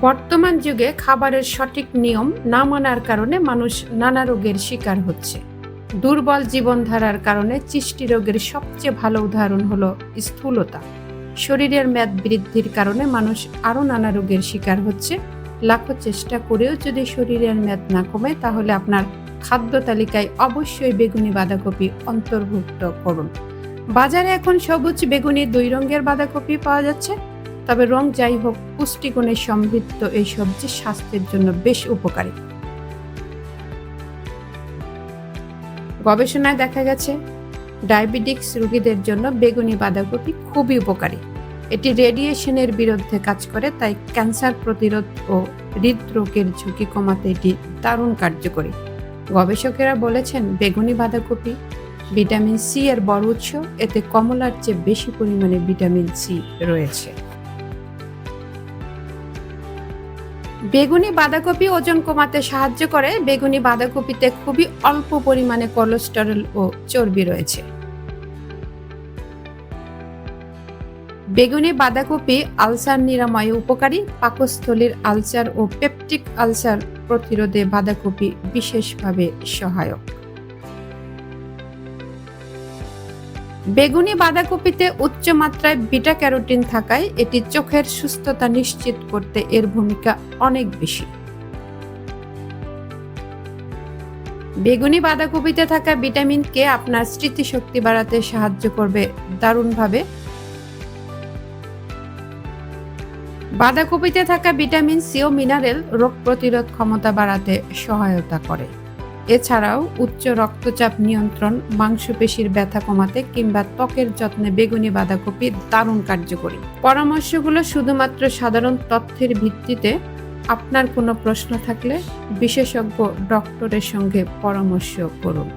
বর্তমান যুগে খাবারের সঠিক নিয়ম না মানার কারণে মানুষ নানা রোগের শিকার হচ্ছে। দুর্বল জীবনধারার কারণে সৃষ্টি রোগের সবচেয়ে ভালো উদাহরণ হলো স্থূলতা। শরীরের মেদ বৃদ্ধির কারণে মানুষ আরও নানা রোগের শিকার হচ্ছে। লাখো চেষ্টা করেও যদি শরীরের মেদ না কমে, তাহলে আপনার খাদ্য তালিকায় অবশ্যই বেগুনি বাঁধাকপি অন্তর্ভুক্ত করুন। বাজারে এখন সবুজ বেগুনি 2 রঙের বাঁধাকপি পাওয়া যাচ্ছে। তবে রং যাই হোক, পুষ্টিগুণে সমৃদ্ধ এই সবজি স্বাস্থ্যের জন্য বেশ উপকারী। গবেষণায় দেখা গেছে ডায়াবেটিক্স রোগীদের জন্য বেগুনি বাঁধাকপি খুবই উপকারী। এটি রেডিয়েশনের বিরুদ্ধে কাজ করে, তাই ক্যান্সার প্রতিরোধ ও হৃদরোগের ঝুঁকি কমাতে এটি দারুণ কার্যকরী। গবেষকেরা বলেছেন, বেগুনি বাঁধাকপি ভিটামিন সি এর বড় উৎস। এতে কমলার চেয়ে বেশি পরিমাণে ভিটামিন সি রয়েছে। বেগুনি বাঁধাকপি ওজন কমাতে সাহায্য করে। বেগুনি বাঁধাকপিতে খুবই অল্প পরিমাণে কোলেস্টেরল ও চর্বি রয়েছে। বেগুনি বাঁধাকপি আলসার নিরাময়ে উপকারী। পাকস্থলীর আলসার ও পেপটিক আলসার প্রতিরোধে বাঁধাকপি বিশেষভাবে সহায়ক। বেগুনি বাঁধাকপিতে উচ্চ মাত্রায় বিটা ক্যারোটিন থাকায় এটি চোখের সুস্থতা নিশ্চিত করতে এর ভূমিকা অনেক বেশি। বেগুনি বাঁধাকপিতে থাকা ভিটামিন কে আপনার স্মৃতিশক্তি বাড়াতে সাহায্য করবে দারুণভাবে। বাঁধাকপিতে থাকা ভিটামিন সি ও মিনারেল রোগ প্রতিরোধ ক্ষমতা বাড়াতে সহায়তা করে। এছাড়াও উচ্চ রক্তচাপ নিয়ন্ত্রণ, মাংসপেশির ব্যথা কমাতে কিংবা ত্বকের যত্নে বেগুনি বাঁধাকপি দারুণ কার্যকরী। পরামর্শগুলো শুধুমাত্র সাধারণ তথ্যের ভিত্তিতে। আপনার কোনো প্রশ্ন থাকলে বিশেষজ্ঞ ডক্টরের সঙ্গে পরামর্শ করুন।